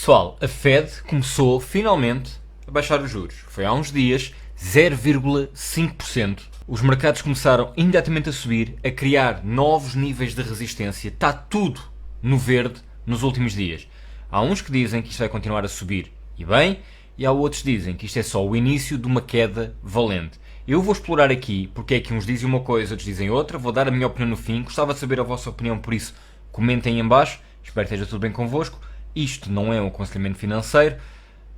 Pessoal, a Fed começou finalmente a baixar os juros. Foi há uns dias, 0,5%. Os mercados começaram imediatamente a subir, a criar novos níveis de resistência. Está tudo no verde nos últimos dias. Há uns que dizem que isto vai continuar a subir e bem, e há outros que dizem que isto é só o início de uma queda valente. Eu vou explorar aqui porque é que uns dizem uma coisa, outros dizem outra. Vou dar a minha opinião no fim. Gostava de saber a vossa opinião, por isso comentem aí em baixo. Espero que esteja tudo bem convosco. Isto não é um aconselhamento financeiro.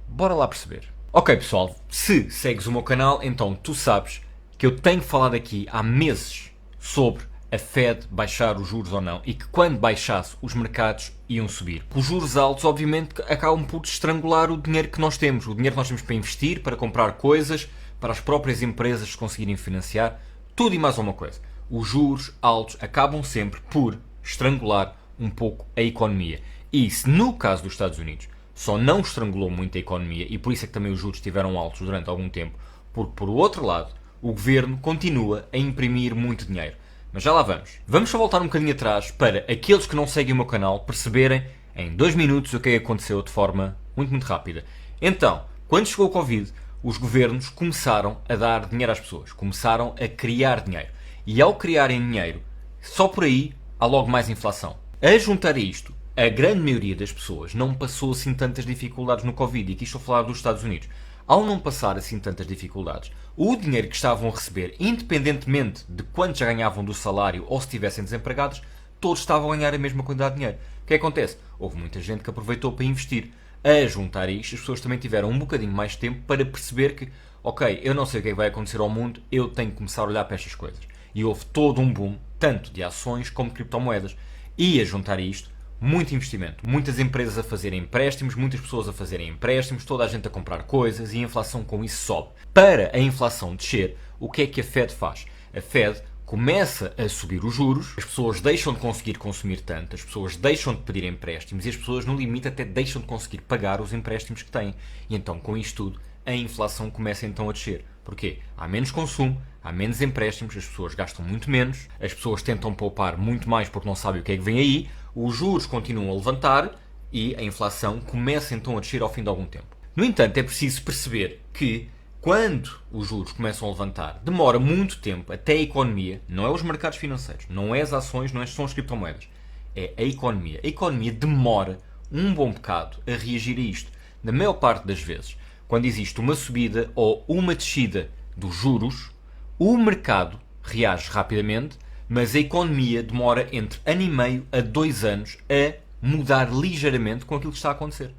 Bora lá perceber. Ok, pessoal, se segues o meu canal, então tu sabes que eu tenho falado aqui há meses sobre a Fed baixar os juros ou não e que quando baixasse os mercados iam subir. Os juros altos, obviamente, acabam por estrangular o dinheiro que nós temos. O dinheiro que nós temos para investir, para comprar coisas, para as próprias empresas conseguirem financiar, tudo e mais alguma coisa. Os juros altos acabam sempre por estrangular um pouco a economia. E se no caso dos Estados Unidos só não estrangulou muito a economia, e por isso é que também os juros estiveram altos durante algum tempo, porque por outro lado o governo continua a imprimir muito dinheiro. Mas já lá vamos. Vamos só voltar um bocadinho atrás para aqueles que não seguem o meu canal perceberem em 2 minutos o que é que aconteceu de forma muito rápida. Então, quando chegou o Covid, os governos começaram a dar dinheiro às pessoas, começaram a criar dinheiro. E ao criarem dinheiro, só por aí há logo mais inflação. A juntar a isto, a grande maioria das pessoas não passou assim tantas dificuldades no Covid, e aqui estou a falar dos Estados Unidos. Ao não passar assim tantas dificuldades, o dinheiro que estavam a receber, independentemente de quanto já ganhavam do salário ou se estivessem desempregados, todos estavam a ganhar a mesma quantidade de dinheiro. O que acontece? Houve muita gente que aproveitou para investir. A juntar a isto, as pessoas também tiveram um bocadinho mais de tempo para perceber que, ok, eu não sei o que é que vai acontecer ao mundo, eu tenho que começar a olhar para estas coisas. E houve todo um boom, tanto de ações como de criptomoedas. E a juntar a isto, muito investimento, muitas empresas a fazerem empréstimos, muitas pessoas a fazerem empréstimos, toda a gente a comprar coisas e a inflação com isso sobe. Para a inflação descer, o que é que a Fed faz? A Fed começa a subir os juros, as pessoas deixam de conseguir consumir tanto, as pessoas deixam de pedir empréstimos e as pessoas no limite até deixam de conseguir pagar os empréstimos que têm. E então com isto tudo a inflação começa então a descer. Porquê? Há menos consumo, há menos empréstimos, as pessoas gastam muito menos, as pessoas tentam poupar muito mais porque não sabem o que é que vem aí, os juros continuam a levantar e a inflação começa então a descer ao fim de algum tempo. No entanto, é preciso perceber que quando os juros começam a levantar, demora muito tempo até a economia, não é os mercados financeiros, não é as ações, não são as criptomoedas, é a economia. A economia demora um bom bocado a reagir a isto. Na maior parte das vezes, quando existe uma subida ou uma descida dos juros, o mercado reage rapidamente, mas a economia demora entre 1,5 a 2 anos a mudar ligeiramente com aquilo que está a acontecer.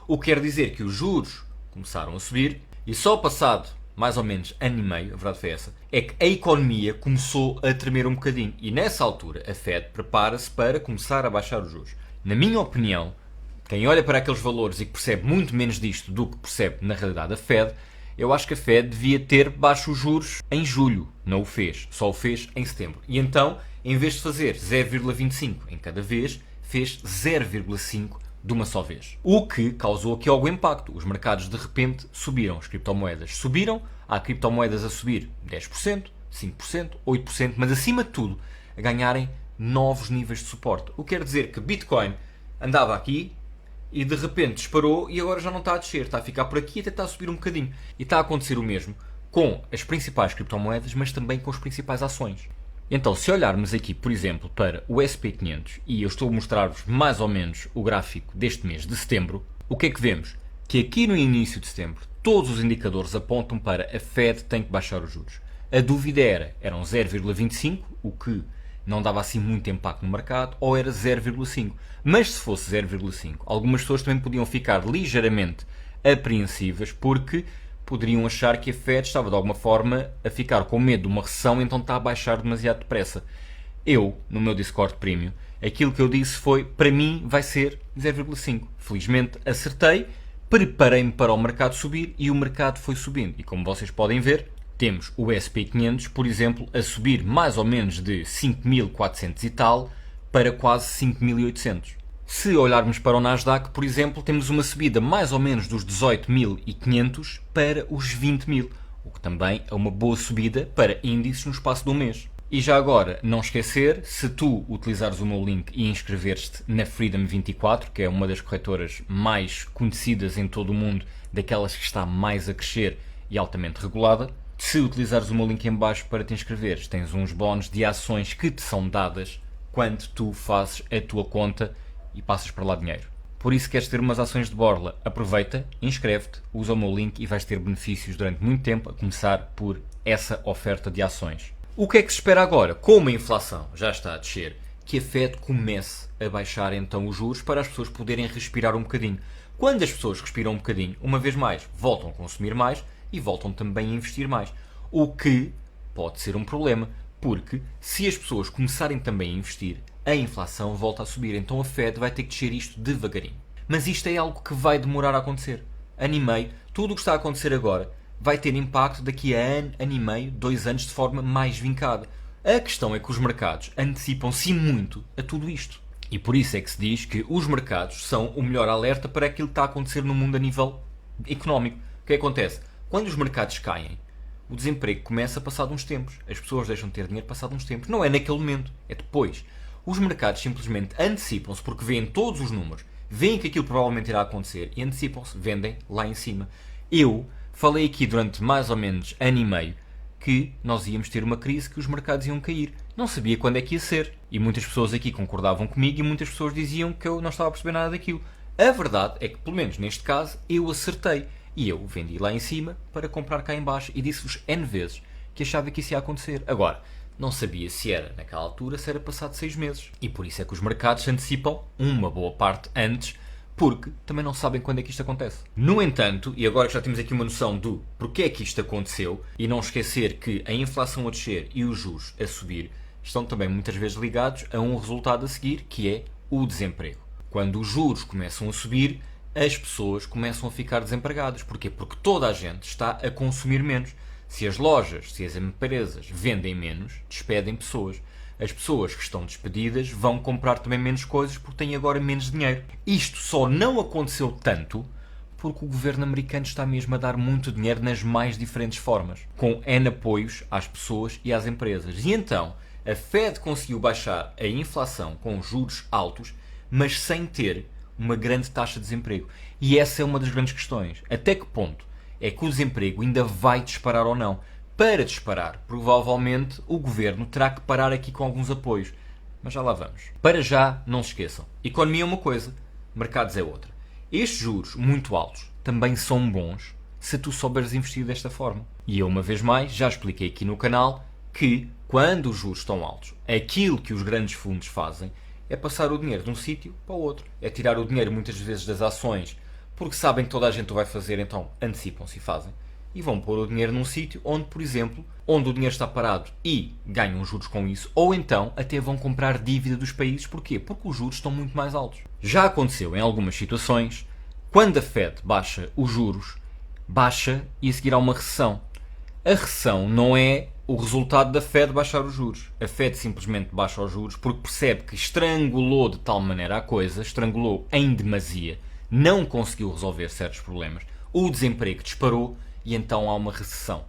O que quer dizer que os juros começaram a subir e só passado mais ou menos 1,5, a verdade foi essa, é que a economia começou a tremer um bocadinho. E nessa altura a Fed prepara-se para começar a baixar os juros. Na minha opinião, quem olha para aqueles valores e que percebe muito menos disto do que percebe na realidade a Fed, eu acho que a Fed devia ter baixo os juros em julho. Não o fez. Só o fez em setembro. E então, em vez de fazer 0,25 em cada vez, fez 0,5 de uma só vez. O que causou aqui algum impacto. Os mercados de repente subiram. As criptomoedas subiram. Há criptomoedas a subir 10%, 5%, 8%, mas acima de tudo a ganharem novos níveis de suporte. O que quer dizer que Bitcoin andava aqui e de repente disparou e agora já não está a descer, está a ficar por aqui e até está a subir um bocadinho. E está a acontecer o mesmo com as principais criptomoedas, mas também com as principais ações. Então, se olharmos aqui, por exemplo, para o SP500, e eu estou a mostrar-vos mais ou menos o gráfico deste mês de setembro, o que é que vemos? Que aqui no início de setembro, todos os indicadores apontam para a Fed tem que baixar os juros. A dúvida eram 0,25, o que não dava assim muito impacto no mercado, ou era 0,5. Mas se fosse 0,5, algumas pessoas também podiam ficar ligeiramente apreensivas porque poderiam achar que a Fed estava de alguma forma a ficar com medo de uma recessão, então está a baixar demasiado depressa. Eu, no meu Discord Premium, aquilo que eu disse foi, para mim vai ser 0,5. Felizmente acertei, preparei-me para o mercado subir e o mercado foi subindo. E como vocês podem ver, temos o SP500, por exemplo, a subir mais ou menos de 5.400 e tal para quase 5.800. Se olharmos para o Nasdaq, por exemplo, temos uma subida mais ou menos dos 18.500 para os 20.000, o que também é uma boa subida para índices no espaço de um mês. E já agora, não esquecer, se tu utilizares o meu link e inscreveres-te na Freedom 24, que é uma das corretoras mais conhecidas em todo o mundo, daquelas que está mais a crescer e altamente regulada, se utilizares o meu link em baixo para te inscreveres, tens uns bónus de ações que te são dadas quando tu fazes a tua conta e passas para lá dinheiro. Por isso, queres ter umas ações de borla, aproveita, inscreve-te, usa o meu link e vais ter benefícios durante muito tempo, a começar por essa oferta de ações. O que é que se espera agora? Como a inflação já está a descer, que a Fed comece a baixar então os juros para as pessoas poderem respirar um bocadinho. Quando as pessoas respiram um bocadinho, uma vez mais, voltam a consumir mais e voltam também a investir mais. O que pode ser um problema, porque se as pessoas começarem também a investir, a inflação volta a subir. Então a Fed vai ter que descer isto devagarinho. Mas isto é algo que vai demorar a acontecer. Ano e meio, tudo o que está a acontecer agora vai ter impacto daqui a ano e meio, 2 anos, de forma mais vincada. A questão é que os mercados antecipam-se muito a tudo isto. E por isso é que se diz que os mercados são o melhor alerta para aquilo que está a acontecer no mundo a nível económico. O que acontece? Quando os mercados caem, o desemprego começa passado uns tempos. As pessoas deixam de ter dinheiro passado uns tempos. Não é naquele momento, é depois. Os mercados simplesmente antecipam-se porque veem todos os números, veem que aquilo provavelmente irá acontecer e antecipam-se, vendem lá em cima. Eu falei aqui durante mais ou menos ano e meio que nós íamos ter uma crise, que os mercados iam cair. Não sabia quando é que ia ser. E muitas pessoas aqui concordavam comigo e muitas pessoas diziam que eu não estava a perceber nada daquilo. A verdade é que, pelo menos neste caso, eu acertei. E eu vendi lá em cima para comprar cá em baixo e disse-vos N vezes que achava que isso ia acontecer. Agora, não sabia se era naquela altura, se era passado 6 meses. E por isso é que os mercados se antecipam uma boa parte antes, porque também não sabem quando é que isto acontece. No entanto, e agora que já temos aqui uma noção do porquê é que isto aconteceu, e não esquecer que a inflação a descer e os juros a subir estão também muitas vezes ligados a um resultado a seguir, que é o desemprego. Quando os juros começam a subir, as pessoas começam a ficar desempregadas. Porquê? Porque toda a gente está a consumir menos. Se as lojas, se as empresas vendem menos, despedem pessoas. As pessoas que estão despedidas vão comprar também menos coisas porque têm agora menos dinheiro. Isto só não aconteceu tanto porque o governo americano está mesmo a dar muito dinheiro nas mais diferentes formas, com N apoios às pessoas e às empresas. E então, a Fed conseguiu baixar a inflação com juros altos, mas sem ter uma grande taxa de desemprego. E essa é uma das grandes questões. Até que ponto é que o desemprego ainda vai disparar ou não? Para disparar, provavelmente o governo terá que parar aqui com alguns apoios. Mas já lá vamos. Para já, não se esqueçam. Economia é uma coisa, mercados é outra. Estes juros muito altos também são bons se tu souberes investir desta forma. E eu, uma vez mais, já expliquei aqui no canal que, quando os juros estão altos, aquilo que os grandes fundos fazem é passar o dinheiro de um sítio para o outro. É tirar o dinheiro, muitas vezes, das ações, porque sabem que toda a gente o vai fazer, então antecipam-se e fazem. E vão pôr o dinheiro num sítio onde, por exemplo, onde o dinheiro está parado e ganham juros com isso, ou então até vão comprar dívida dos países. Porquê? Porque os juros estão muito mais altos. Já aconteceu em algumas situações, quando a Fed baixa os juros, baixa e a seguir há uma recessão. A recessão não é o resultado da Fed baixar os juros. A Fed simplesmente baixa os juros porque percebe que estrangulou de tal maneira a coisa, estrangulou em demasia, não conseguiu resolver certos problemas, o desemprego disparou e então há uma recessão.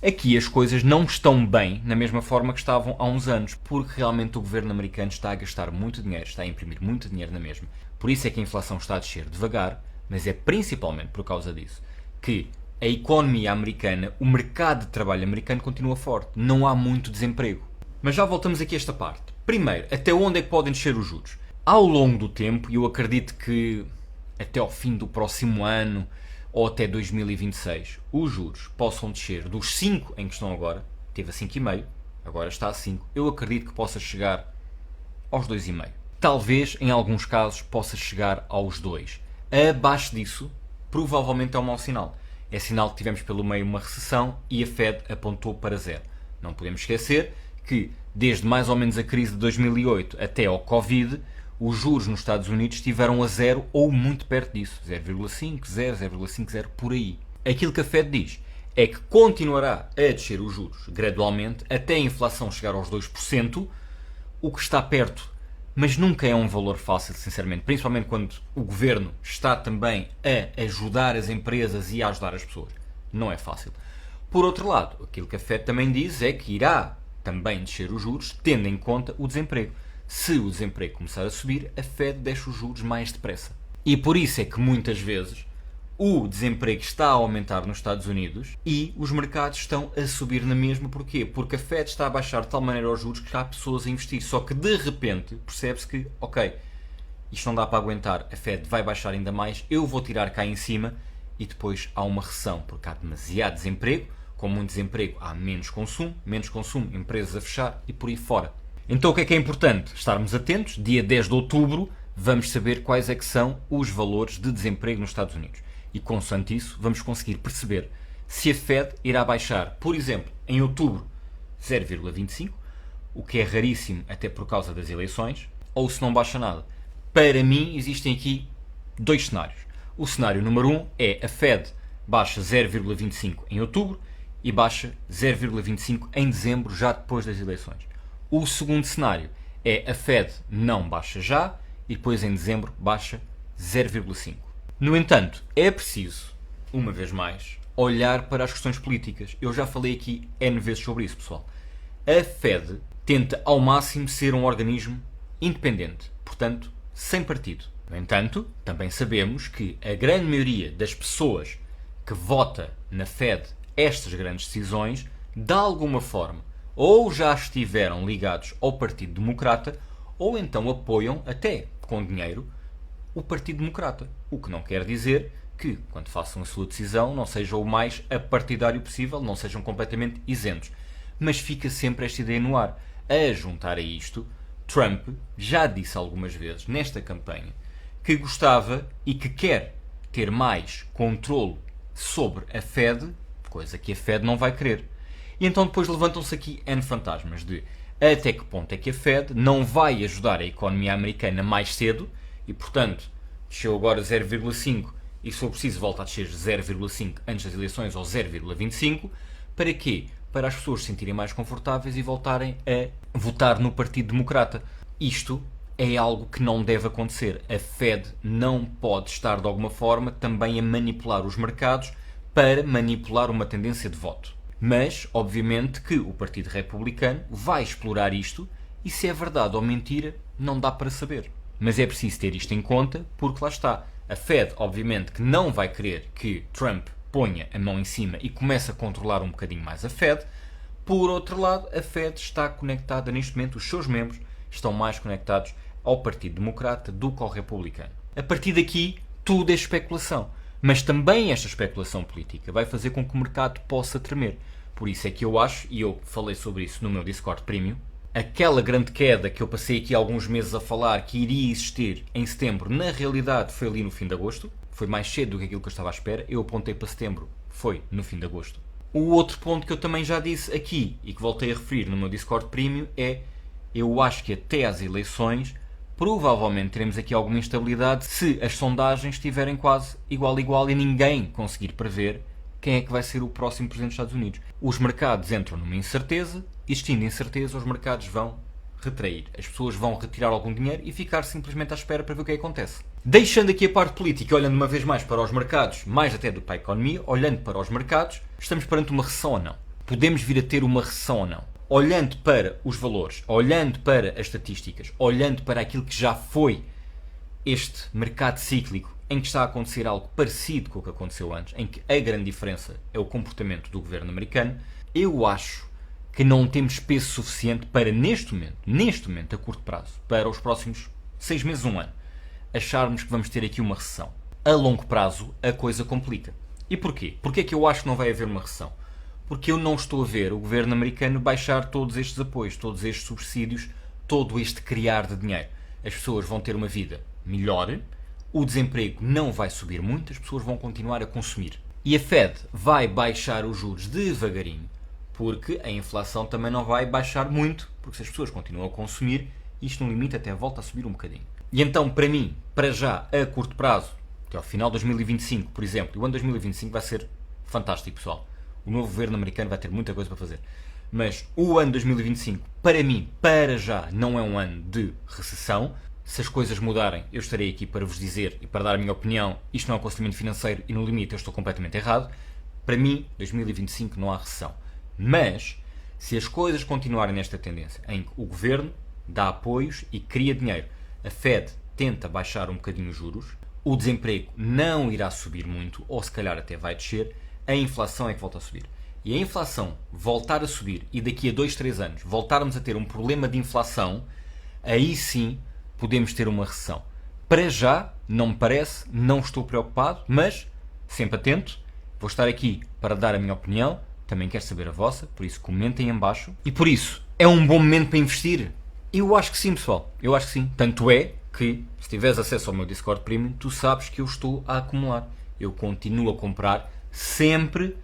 Aqui as coisas não estão bem na mesma forma que estavam há uns anos, porque realmente o governo americano está a gastar muito dinheiro, está a imprimir muito dinheiro na mesma. Por isso é que a inflação está a descer devagar, mas é principalmente por causa disso que a economia americana, o mercado de trabalho americano continua forte. Não há muito desemprego. Mas já voltamos aqui a esta parte. Primeiro, até onde é que podem descer os juros? Ao longo do tempo, e eu acredito que até ao fim do próximo ano ou até 2026, os juros possam descer dos 5 em que estão agora, teve a 5,5, agora está a 5, eu acredito que possa chegar aos 2,5. Talvez, em alguns casos, possa chegar aos 2. Abaixo disso, provavelmente é um mau sinal. É sinal que tivemos pelo meio uma recessão e a Fed apontou para 0. Não podemos esquecer que, desde mais ou menos a crise de 2008 até ao Covid, os juros nos Estados Unidos estiveram a 0 ou muito perto disso. 0,5, 0,50, por aí. Aquilo que a Fed diz é que continuará a descer os juros gradualmente até a inflação chegar aos 2%, o que está perto, mas nunca é um valor fácil, sinceramente, principalmente quando o governo está também a ajudar as empresas e a ajudar as pessoas. Não é fácil. Por outro lado, aquilo que a Fed também diz é que irá também descer os juros, tendo em conta o desemprego. Se o desemprego começar a subir, a Fed desce os juros mais depressa. E por isso é que muitas vezes o desemprego está a aumentar nos Estados Unidos e os mercados estão a subir na mesma. Porquê? Porque a Fed está a baixar de tal maneira os juros que há pessoas a investir. Só que de repente percebe-se que, ok, isto não dá para aguentar, a Fed vai baixar ainda mais, eu vou tirar cá em cima e depois há uma recessão, porque há demasiado desemprego, com muito desemprego há menos consumo, empresas a fechar e por aí fora. Então o que é importante? Estarmos atentos, dia 10 de outubro vamos saber quais é que são os valores de desemprego nos Estados Unidos. E consoante isso vamos conseguir perceber se a Fed irá baixar, por exemplo, em outubro 0,25, o que é raríssimo até por causa das eleições, ou se não baixa nada. Para mim existem aqui dois cenários. O cenário número 1 é a Fed baixa 0,25 em outubro e baixa 0,25 em dezembro, já depois das eleições. O segundo cenário é a Fed não baixa já e depois em dezembro baixa 0,5. No entanto, é preciso, uma vez mais, olhar para as questões políticas. Eu já falei aqui N vezes sobre isso, pessoal. A Fed tenta ao máximo ser um organismo independente, portanto, sem partido. No entanto, também sabemos que a grande maioria das pessoas que vota na Fed estas grandes decisões, de alguma forma, ou já estiveram ligados ao Partido Democrata, ou então apoiam, até com dinheiro, o Partido Democrata. O que não quer dizer que, quando façam a sua decisão, não sejam o mais apartidário possível, não sejam completamente isentos. Mas fica sempre esta ideia no ar. A juntar a isto, Trump já disse algumas vezes nesta campanha que gostava e que quer ter mais controle sobre a Fed, coisa que a Fed não vai querer. E então depois levantam-se aqui N fantasmas de até que ponto é que a Fed não vai ajudar a economia americana mais cedo e, portanto, desceu agora 0,5 e, se for preciso, volta a descer 0,5 antes das eleições ou 0,25. Para quê? Para as pessoas se sentirem mais confortáveis e voltarem a votar no Partido Democrata. Isto é algo que não deve acontecer. A Fed não pode estar, de alguma forma, também a manipular os mercados para manipular uma tendência de voto. Mas, obviamente, que o Partido Republicano vai explorar isto e se é verdade ou mentira, não dá para saber. Mas é preciso ter isto em conta porque lá está. A Fed, obviamente, que não vai querer que Trump ponha a mão em cima e comece a controlar um bocadinho mais a Fed. Por outro lado, a Fed está conectada neste momento, os seus membros estão mais conectados ao Partido Democrata do que ao Republicano. A partir daqui, tudo é especulação. Mas também esta especulação política vai fazer com que o mercado possa tremer. Por isso é que eu acho, e eu falei sobre isso no meu Discord Premium, aquela grande queda que eu passei aqui alguns meses a falar que iria existir em setembro, na realidade foi ali no fim de agosto. Foi mais cedo do que aquilo que eu estava à espera. Eu apontei para setembro, foi no fim de agosto. O outro ponto que eu também já disse aqui e que voltei a referir no meu Discord Premium é: eu acho que até às eleições provavelmente teremos aqui alguma instabilidade se as sondagens estiverem quase igual e ninguém conseguir prever quem é que vai ser o próximo Presidente dos Estados Unidos. Os mercados entram numa incerteza, existindo incerteza, os mercados vão retrair. As pessoas vão retirar algum dinheiro e ficar simplesmente à espera para ver o que acontece. Deixando aqui a parte política, olhando uma vez mais para os mercados, mais até do que para a economia, olhando para os mercados, estamos perante uma recessão ou não? Podemos vir a ter uma recessão ou não? Olhando para os valores, olhando para as estatísticas, olhando para aquilo que já foi este mercado cíclico, em que está a acontecer algo parecido com o que aconteceu antes, em que a grande diferença é o comportamento do governo americano, eu acho que não temos peso suficiente para neste momento, a curto prazo, para os próximos 6 meses, 1 ano, acharmos que vamos ter aqui uma recessão. A longo prazo, a coisa complica. E porquê? Porquê é que eu acho que não vai haver uma recessão? Porque eu não estou a ver o governo americano baixar todos estes apoios, todos estes subsídios, todo este criar de dinheiro. As pessoas vão ter uma vida melhor, o desemprego não vai subir muito, as pessoas vão continuar a consumir. E a Fed vai baixar os juros devagarinho, porque a inflação também não vai baixar muito, porque se as pessoas continuam a consumir, isto no limite até volta a subir um bocadinho. E então, para mim, para já, a curto prazo, até ao final de 2025, por exemplo, e o ano 2025 vai ser fantástico, pessoal. O novo governo americano vai ter muita coisa para fazer. Mas o ano 2025, para mim, para já, não é um ano de recessão. Se as coisas mudarem, eu estarei aqui para vos dizer e para dar a minha opinião. Isto não é um aconselhamento financeiro e, no limite, eu estou completamente errado. Para mim, 2025 não há recessão. Mas, Se as coisas continuarem nesta tendência, em que o governo dá apoios e cria dinheiro, a Fed tenta baixar um bocadinho os juros, o desemprego não irá subir muito, ou se calhar até vai descer, a inflação é que volta a subir. E a inflação voltar a subir e daqui a 2, 3 anos voltarmos a ter um problema de inflação, aí sim podemos ter uma recessão. Para já, não me parece, não estou preocupado, mas sempre atento. Vou estar aqui para dar a minha opinião, também quero saber a vossa, por isso comentem em baixo. E por isso, é um bom momento para investir? Eu acho que sim, pessoal. Eu acho que sim. Tanto é que, se tiveres acesso ao meu Discord Premium, tu sabes que eu estou a acumular. Eu continuo a comprar sempre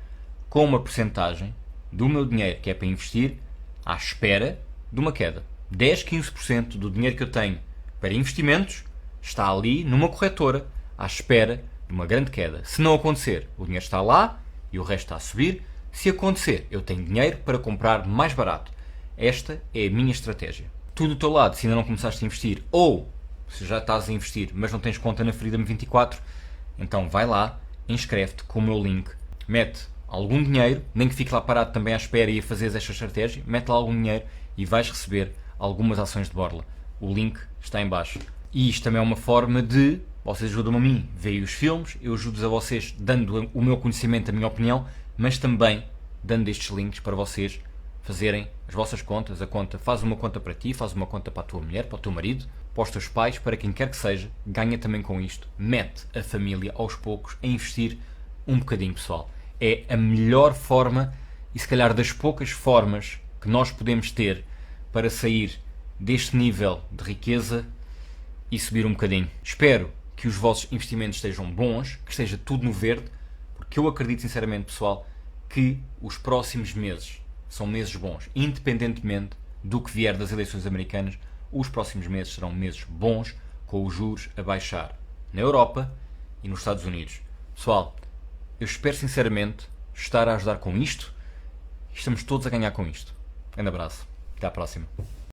com uma percentagem do meu dinheiro que é para investir à espera de uma queda. 10, 15% do dinheiro que eu tenho para investimentos está ali numa corretora à espera de uma grande queda. Se não acontecer, o dinheiro está lá e o resto está a subir. Se acontecer, eu tenho dinheiro para comprar mais barato. Esta é a minha estratégia. Tu do teu lado, se ainda não começaste a investir, ou se já estás a investir, mas não tens conta na Freedom 24, então vai lá, inscreve-te com o meu link, mete algum dinheiro, nem que fique lá parado também à espera e a fazeres esta estratégia, mete lá algum dinheiro e vais receber algumas ações de borla. O link está em baixo. E isto também é uma forma de, vocês ajudam-me a mim, veem os filmes, eu ajudo-vos a vocês dando o meu conhecimento, a minha opinião, mas também dando estes links para vocês fazerem as vossas contas. A conta, faz uma conta para ti, faz uma conta para a tua mulher, para o teu marido, para os teus pais, para quem quer que seja, ganha também com isto. Mete a família aos poucos a investir um bocadinho, pessoal. É a melhor forma e se calhar das poucas formas que nós podemos ter para sair deste nível de riqueza e subir um bocadinho. Espero que os vossos investimentos estejam bons, que esteja tudo no verde, porque eu acredito sinceramente, pessoal, que os próximos meses são meses bons. Independentemente do que vier das eleições americanas, os próximos meses serão meses bons, com os juros a baixar na Europa e nos Estados Unidos. Pessoal, eu espero sinceramente estar a ajudar com isto. Estamos todos a ganhar com isto. Um grande abraço. Até à próxima.